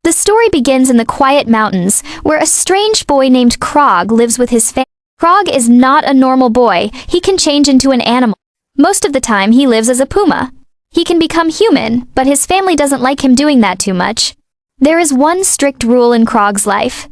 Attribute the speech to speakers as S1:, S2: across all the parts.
S1: The story begins in the quiet mountains, where a strange boy named Crog lives with his family. Crog is not a normal boy. He can change into an animal. Most of the time he lives as a puma. He can become human, but his family doesn't like him doing that too much. There is one strict rule in Crog's life.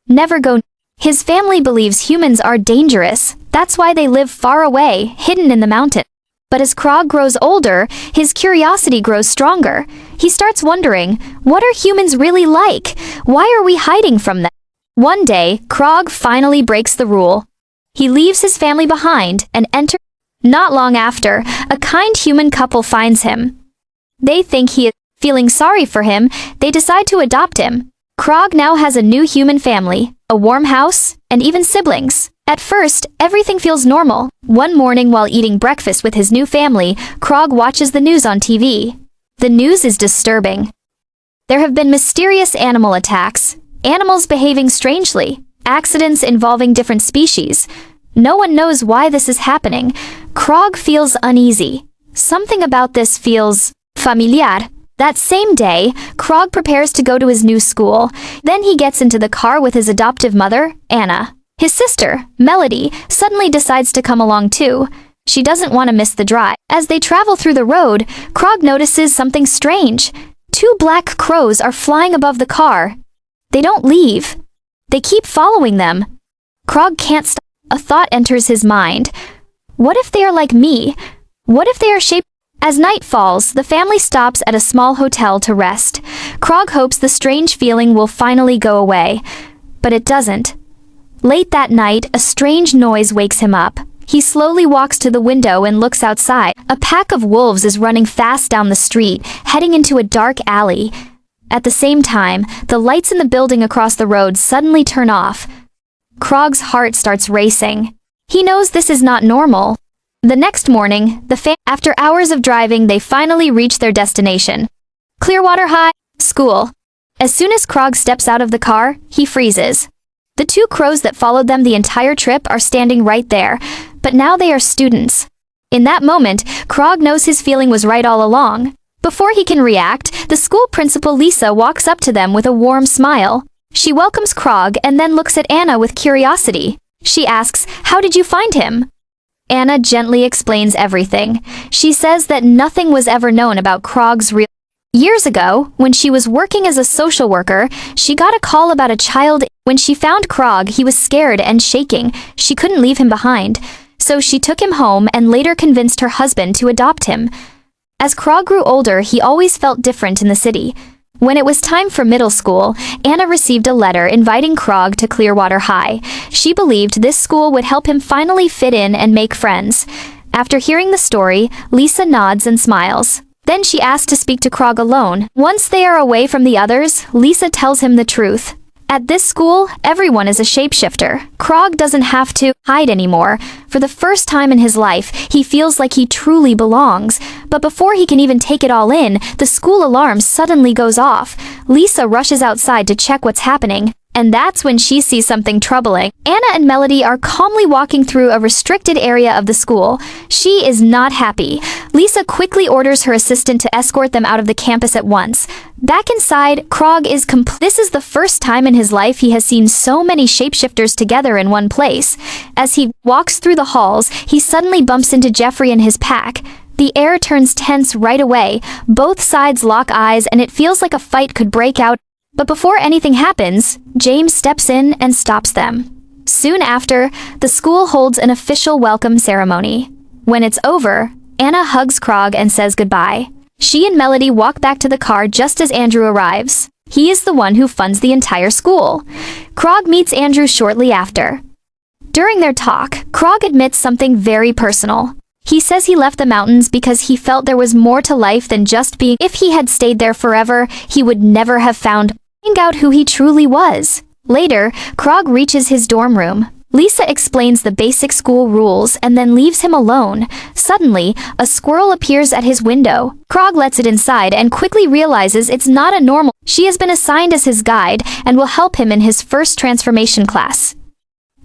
S1: Never go. His family believes humans are dangerous. That's why they live far away, hidden in the mountain. But as Crog grows older, his curiosity grows stronger. He starts wondering, what are humans really like? Why are we hiding from them? One day, Crog finally breaks the rule. He leaves his family behind and enters. Not long after, a kind human couple finds him. They think he is feeling sorry for him. They decide to adopt him. Crog now has a new human family, a warm house, and even siblings. At first, everything feels normal. One morning while eating breakfast with his new family, Crog watches the news on TV. The news is disturbing. There have been mysterious animal attacks, animals behaving strangely, accidents involving different species. No one knows why this is happening. Crog feels uneasy. Something about this feels familiar. That same day, Crog prepares to go to his new school. Then he gets into the car with his adoptive mother, Anna. His sister, Melody, suddenly decides to come along too. She doesn't want to miss the drive. As they travel through the road, Crog notices something strange. Two black crows are flying above the car. They don't leave. They keep following them. Crog can't stop. A thought enters his mind. What if they are like me? What if they are shaped? As night falls, the family stops at a small hotel to rest. Crog hopes the strange feeling will finally go away, but it doesn't. Late that night, a strange noise wakes him up. He slowly walks to the window and looks outside. A pack of wolves is running fast down the street, heading into a dark alley. At the same time, the lights in the building across the road suddenly turn off. Crog's heart starts racing. He knows this is not normal. The next morning, after hours of driving, they finally reach their destination. Clearwater High School. As soon as Crog steps out of the car, he freezes. The two crows that followed them the entire trip are standing right there, but now they are students. In that moment, Crog knows his feeling was right all along. Before he can react, the school principal Lisa walks up to them with a warm smile. She welcomes Crog and then looks at Anna with curiosity. She asks, "How did you find him?" Anna gently explains everything. She says that nothing was ever known about Crog's real. Years ago, when she was working as a social worker, she got a call about a child. When she found Crog, he was scared and shaking. She couldn't leave him behind. So she took him home and later convinced her husband to adopt him. As Crog grew older, he always felt different in the city. When it was time for middle school, Anna received a letter inviting Crog to Clearwater High. She believed this school would help him finally fit in and make friends. After hearing the story, Lisa nods and smiles. Then she asks to speak to Crog alone. Once they are away from the others, Lisa tells him the truth. At this school, everyone is a shapeshifter. Crog doesn't have to hide anymore. For the first time in his life, he feels like he truly belongs. But before he can even take it all in, the school alarm suddenly goes off. Lisa rushes outside to check what's happening. And that's when she sees something troubling. Anna and Melody are calmly walking through a restricted area of the school. She is not happy. Lisa quickly orders her assistant to escort them out of the campus at once. Back inside, Crog is This is the first time in his life he has seen so many shapeshifters together in one place. As he walks through the halls, he suddenly bumps into Jeffrey and his pack. The air turns tense right away. Both sides lock eyes and it feels like a fight could break out. But before anything happens, James steps in and stops them. Soon after, the school holds an official welcome ceremony. When it's over, Anna hugs Crog and says goodbye. She and Melody walk back to the car just as Andrew arrives. He is the one who funds the entire school. Crog meets Andrew shortly after. During their talk, Crog admits something very personal. He says he left the mountains because he felt there was more to life than just being. If he had stayed there forever, he would never have found out who he truly was. Later, Crog reaches his dorm room. Lisa explains the basic school rules and then leaves him alone. Suddenly, a squirrel appears at his window. Crog lets it inside and quickly realizes it's not a normal. She has been assigned as his guide and will help him in his first transformation class.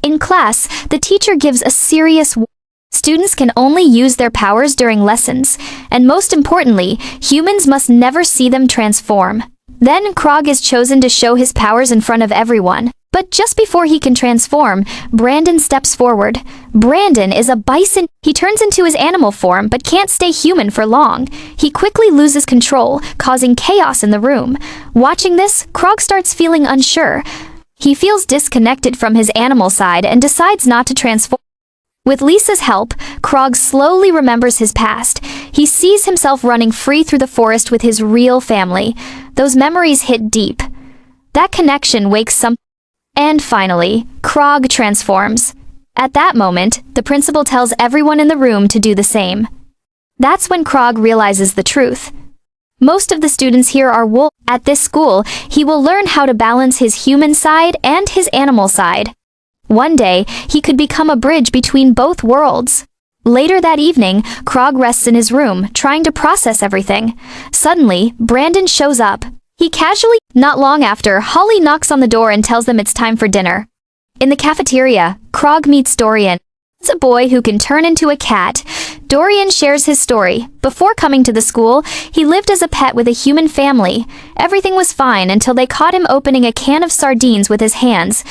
S1: In class, the teacher gives a serious warning. Students can only use their powers during lessons, and most importantly, humans must never see them transform. Then Crog is chosen to show his powers in front of everyone. But just before he can transform, Brandon steps forward. Brandon is a bison. He turns into his animal form but can't stay human for long. He quickly loses control, causing chaos in the room. Watching this, Crog starts feeling unsure. He feels disconnected from his animal side and decides not to transform. With Lisa's help, Crog slowly remembers his past. He sees himself running free through the forest with his real family. Those memories hit deep. That connection wakes some. And finally, Crog transforms. At that moment, the principal tells everyone in the room to do the same. That's when Crog realizes the truth. Most of the students here are wolves. At this school, he will learn how to balance his human side and his animal side. One day, he could become a bridge between both worlds. Later that evening, Crog rests in his room, trying to process everything. Suddenly, Brandon shows up. Not long after, Holly knocks on the door and tells them it's time for dinner. In the cafeteria, Crog meets Dorian. He's a boy who can turn into a cat. Dorian shares his story. Before coming to the school, he lived as a pet with a human family. Everything was fine until they caught him opening a can of sardines with his hands.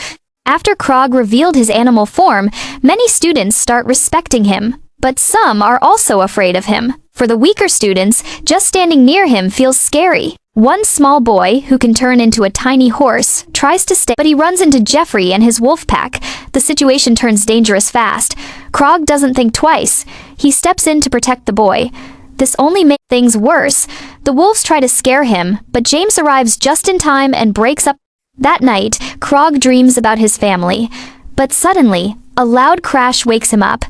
S1: After Crog revealed his animal form, many students start respecting him. But some are also afraid of him. For the weaker students, just standing near him feels scary. One small boy, who can turn into a tiny horse, tries to stay, but he runs into Jeffrey and his wolf pack. The situation turns dangerous fast. Crog doesn't think twice. He steps in to protect the boy. This only makes things worse. The wolves try to scare him, but James arrives just in time and breaks up. That night, Crog dreams about his family. But suddenly, a loud crash wakes him up.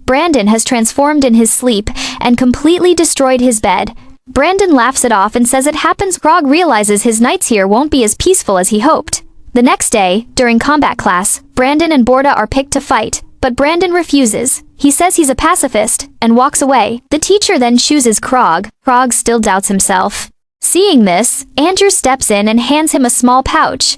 S1: Brandon has transformed in his sleep and completely destroyed his bed. Brandon laughs it off and says it happens. Crog realizes his nights here won't be as peaceful as he hoped. The next day, during combat class, Brandon and Borda are picked to fight, but Brandon refuses. He says he's a pacifist and walks away. The teacher then chooses Crog. Crog still doubts himself. Seeing this, Andrew steps in and hands him a small pouch.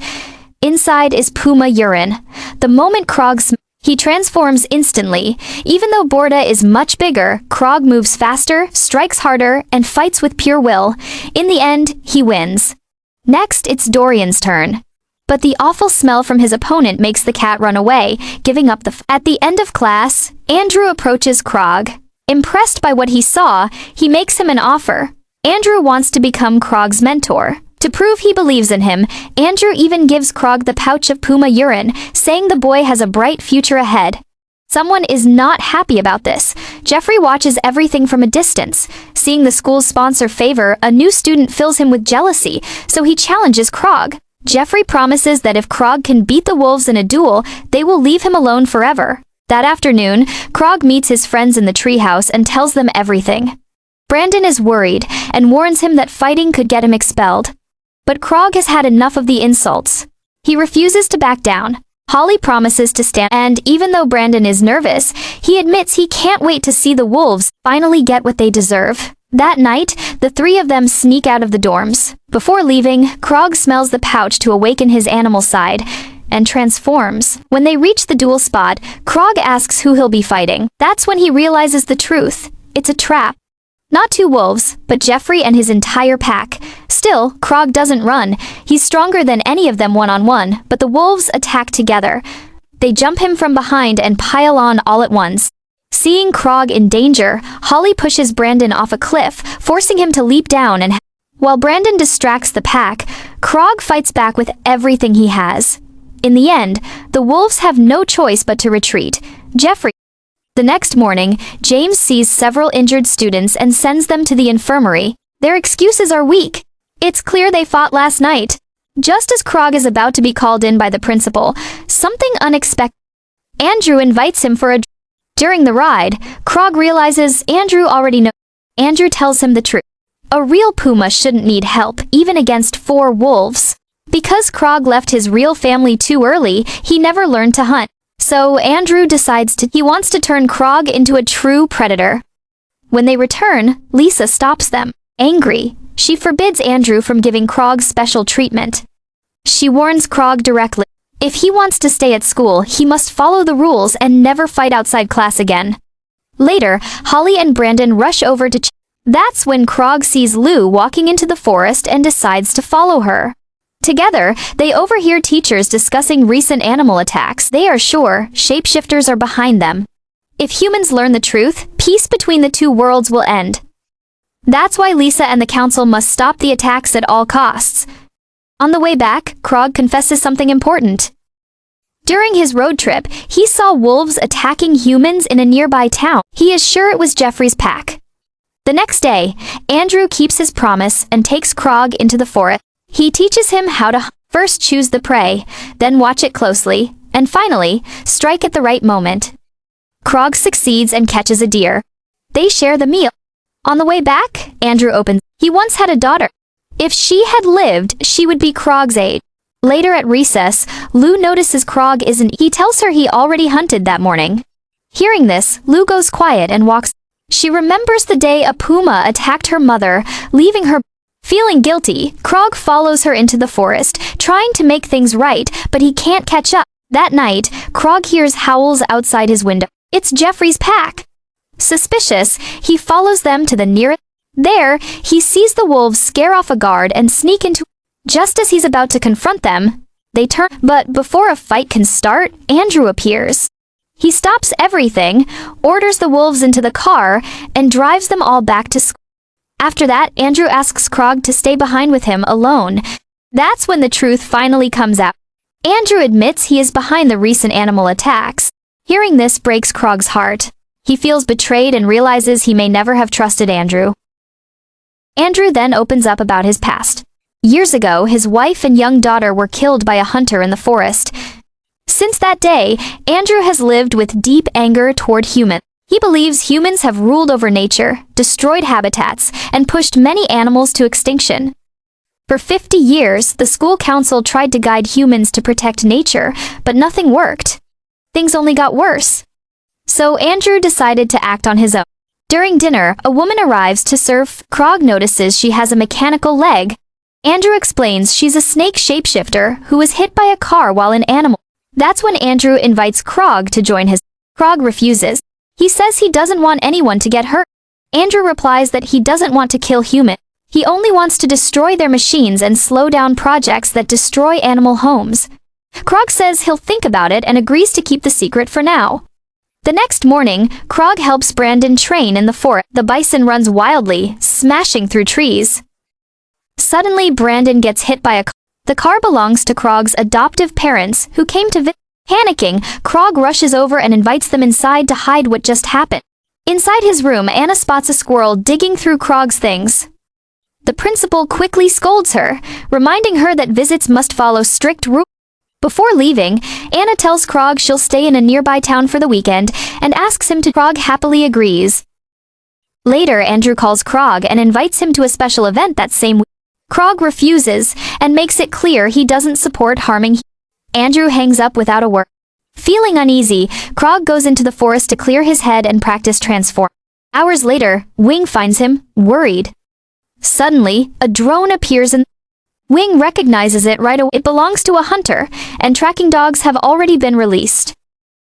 S1: Inside is Puma urine. The moment Crog he transforms instantly. Even though Borda is much bigger, Crog moves faster, strikes harder, and fights with pure will. In the end, he wins. Next, it's Dorian's turn. But the awful smell from his opponent makes the cat run away, giving up the At the end of class, Andrew approaches Crog. Impressed by what he saw, he makes him an offer. Andrew wants to become Crog's mentor. To prove he believes in him, Andrew even gives Crog the pouch of Puma urine, saying the boy has a bright future ahead. Someone is not happy about this. Jeffrey watches everything from a distance. Seeing the school's sponsor favor, a new student fills him with jealousy, so he challenges Crog. Jeffrey promises that if Crog can beat the wolves in a duel, they will leave him alone forever. That afternoon, Crog meets his friends in the treehouse and tells them everything. Brandon is worried and warns him that fighting could get him expelled. But Crog has had enough of the insults. He refuses to back down. Holly promises to stand, and even though Brandon is nervous, he admits he can't wait to see the wolves finally get what they deserve. That night, the three of them sneak out of the dorms. Before leaving, Crog smells the pouch to awaken his animal side, and transforms. When they reach the duel spot, Crog asks who he'll be fighting. That's when he realizes the truth. It's a trap. Not two wolves, but Jeffrey and his entire pack. Still, Crog doesn't run. He's stronger than any of them one-on-one, but the wolves attack together. They jump him from behind and pile on all at once. Seeing Crog in danger, Holly pushes Brandon off a cliff, forcing him to leap down and while Brandon distracts the pack, Crog fights back with everything he has. In the end, the wolves have no choice but to retreat. The next morning, James sees several injured students and sends them to the infirmary. Their excuses are weak. It's clear they fought last night. Just as Crog is about to be called in by the principal, something unexpected. Andrew invites him for a drink. During the ride, Crog realizes Andrew already knows. Andrew tells him the truth. A real Puma shouldn't need help, even against 4 wolves. Because Crog left his real family too early, he never learned to hunt. So Andrew decides he wants to turn Crog into a true predator. When they return, Lisa stops them. Angry, she forbids Andrew from giving Crog special treatment. She warns Crog directly. If he wants to stay at school, he must follow the rules and never fight outside class again. Later, Holly and Brandon rush over to That's when Crog sees Lou walking into the forest and decides to follow her. Together, they overhear teachers discussing recent animal attacks. They are sure shapeshifters are behind them. If humans learn the truth, peace between the two worlds will end. That's why Lisa and the council must stop the attacks at all costs. On the way back, Crog confesses something important. During his road trip, he saw wolves attacking humans in a nearby town. He is sure it was Jeffrey's pack. The next day, Andrew keeps his promise and takes Crog into the forest. He teaches him how to first choose the prey, then watch it closely, and finally, strike at the right moment. Crog succeeds and catches a deer. They share the meal. On the way back, Andrew opens. He once had a daughter. If she had lived, she would be Crog's age. Later at recess, Lou notices Crog isn't. He tells her he already hunted that morning. Hearing this, Lou goes quiet and walks. She remembers the day a puma attacked her mother, leaving her. Feeling guilty, Crog follows her into the forest, trying to make things right, but he can't catch up. That night, Crog hears howls outside his window. It's Jeffrey's pack. Suspicious, he follows them to the nearest. There, he sees the wolves scare off a guard and sneak into. Just as he's about to confront them, they turn. But before a fight can start, Andrew appears. He stops everything, orders the wolves into the car, and drives them all back to school. After that, Andrew asks Crog to stay behind with him alone. That's when the truth finally comes out. Andrew admits he is behind the recent animal attacks. Hearing this breaks Crog's heart. He feels betrayed and realizes he may never have trusted Andrew. Andrew then opens up about his past. Years ago, his wife and young daughter were killed by a hunter in the forest. Since that day, Andrew has lived with deep anger toward humans. He believes humans have ruled over nature, destroyed habitats, and pushed many animals to extinction. For 50 years, the school council tried to guide humans to protect nature, but nothing worked. Things only got worse. So Andrew decided to act on his own. During dinner, a woman arrives to serve. Crog notices she has a mechanical leg. Andrew explains she's a snake shapeshifter who was hit by a car while an animal. That's when Andrew invites Crog to join his. Crog refuses. He says he doesn't want anyone to get hurt. Andrew replies that he doesn't want to kill humans. He only wants to destroy their machines and slow down projects that destroy animal homes. Crog says he'll think about it and agrees to keep the secret for now. The next morning, Crog helps Brandon train in the forest. The bison runs wildly, smashing through trees. Suddenly, Brandon gets hit by a car. The car belongs to Crog's adoptive parents, who came to visit. Panicking, Crog rushes over and invites them inside to hide what just happened. Inside his room, Anna spots a squirrel digging through Crog's things. The principal quickly scolds her, reminding her that visits must follow strict rules. Before leaving, Anna tells Crog she'll stay in a nearby town for the weekend and asks him to. Crog happily agrees. Later, Andrew calls Crog and invites him to a special event that same week. Crog refuses and makes it clear he doesn't support harming. Andrew hangs up without a word. Feeling uneasy, Crog goes into the forest to clear his head and practice transform. Hours later, Wing finds him, worried. Suddenly, a drone appears and Wing recognizes it right away. It belongs to a hunter, and tracking dogs have already been released.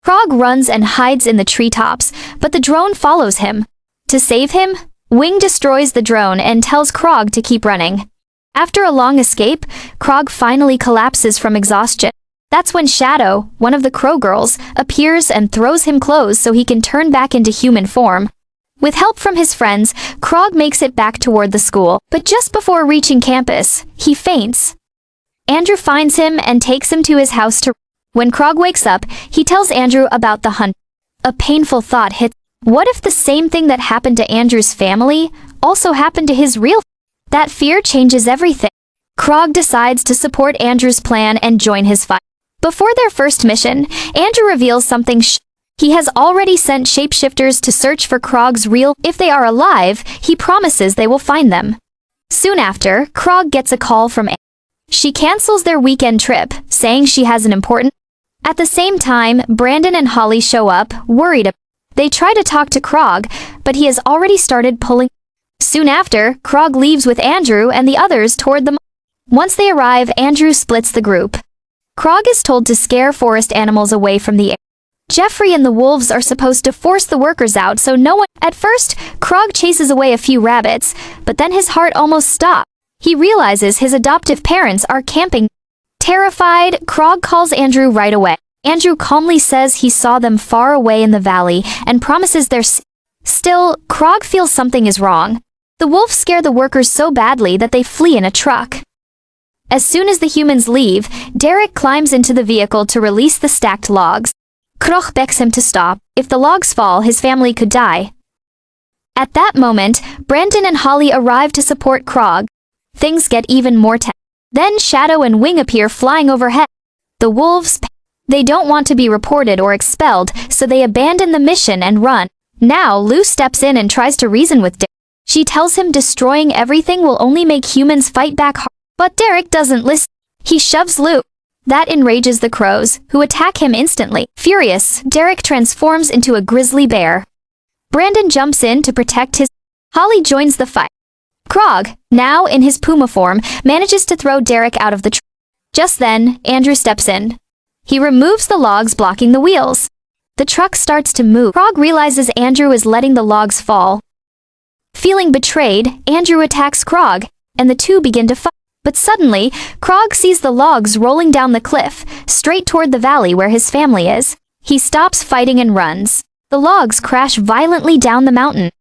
S1: Crog runs and hides in the treetops, but the drone follows him. To save him, Wing destroys the drone and tells Crog to keep running. After a long escape, Crog finally collapses from exhaustion. That's when Shadow, one of the Crow girls, appears and throws him clothes so he can turn back into human form. With help from his friends, Crog makes it back toward the school, but just before reaching campus, he faints. Andrew finds him and takes him to his house to. When Crog wakes up, he tells Andrew about the hunt. A painful thought hits. What if the same thing that happened to Andrew's family also happened to his real? That fear changes everything. Crog decides to support Andrew's plan and join his fight. Before their first mission, Andrew reveals something. He has already sent shapeshifters to search for Crog's real. If they are alive, he promises they will find them. Soon after, Crog gets a call from Anna. She cancels their weekend trip, saying she has an important. At the same time, Brandon and Holly show up, worried. They try to talk to Crog, but he has already started pulling. Soon after, Crog leaves with Andrew and the others toward them. Once they arrive, Andrew splits the group. Crog is told to scare forest animals away from the area. Jeffrey and the wolves are supposed to force the workers out so no one... At first, Crog chases away a few rabbits, but then his heart almost stops. He realizes his adoptive parents are camping. Terrified, Crog calls Andrew right away. Andrew calmly says he saw them far away in the valley and promises they're safe. Still, Crog feels something is wrong. The wolves scare the workers so badly that they flee in a truck. As soon as the humans leave, Derek climbs into the vehicle to release the stacked logs. Crog begs him to stop. If the logs fall, his family could die. At that moment, Brandon and Holly arrive to support Crog. Things get even more tense. Then Shadow and Wing appear flying overhead. The wolves... They don't want to be reported or expelled, so they abandon the mission and run. Now, Lou steps in and tries to reason with Derek. She tells him destroying everything will only make humans fight back hard. But Derek doesn't listen. He shoves Lou. That enrages the crows, who attack him instantly. Furious, Derek transforms into a grizzly bear. Brandon jumps in to protect his... Holly joins the fight. Crog, now in his Puma form, manages to throw Derek out of the truck. Just then, Andrew steps in. He removes the logs blocking the wheels. The truck starts to move. Crog realizes Andrew is letting the logs fall. Feeling betrayed, Andrew attacks Crog, and the two begin to fight. But suddenly, Crog sees the logs rolling down the cliff, straight toward the valley where his family is. He stops fighting and runs. The logs crash violently down the mountain.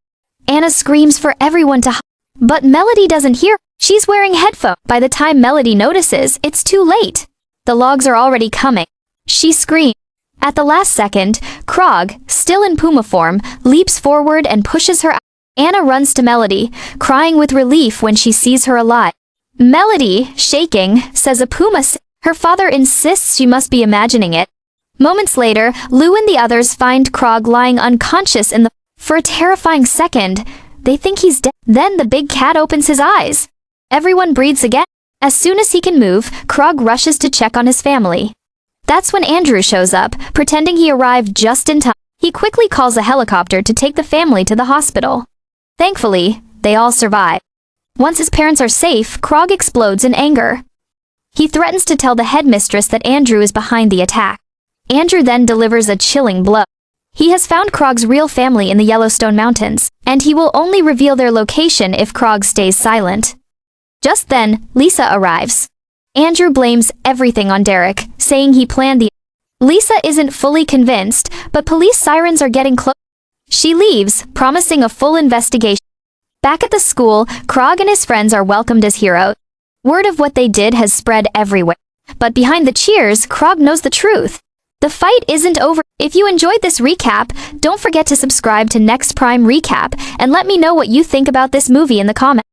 S1: Anna screams for everyone to hide. But Melody doesn't hear. She's wearing headphones. By the time Melody notices, it's too late. The logs are already coming. She screams. At the last second, Crog, still in Puma form, leaps forward and pushes her out. Anna runs to Melody, crying with relief when she sees her alive. Melody, shaking, says a Puma. Her father insists she must be imagining it. Moments later, Lou and the others find Crog lying unconscious in the... For a terrifying second, they think he's dead. Then the big cat opens his eyes. Everyone breathes again. As soon as he can move, Crog rushes to check on his family. That's when Andrew shows up, pretending he arrived just in time. He quickly calls a helicopter to take the family to the hospital. Thankfully, they all survive. Once his parents are safe, Crog explodes in anger. He threatens to tell the headmistress that Andrew is behind the attack. Andrew then delivers a chilling blow. He has found Crog's real family in the Yellowstone Mountains, and he will only reveal their location if Crog stays silent. Just then, Lisa arrives. Andrew blames everything on Derek, saying he planned the... Lisa isn't fully convinced, but police sirens are getting close. She leaves, promising a full investigation. Back at the school, Crog and his friends are welcomed as heroes. Word of what they did has spread everywhere. But behind the cheers, Crog knows the truth. The fight isn't over. If you enjoyed this recap, don't forget to subscribe to Next Prime Recap, and let me know what you think about this movie in the comments.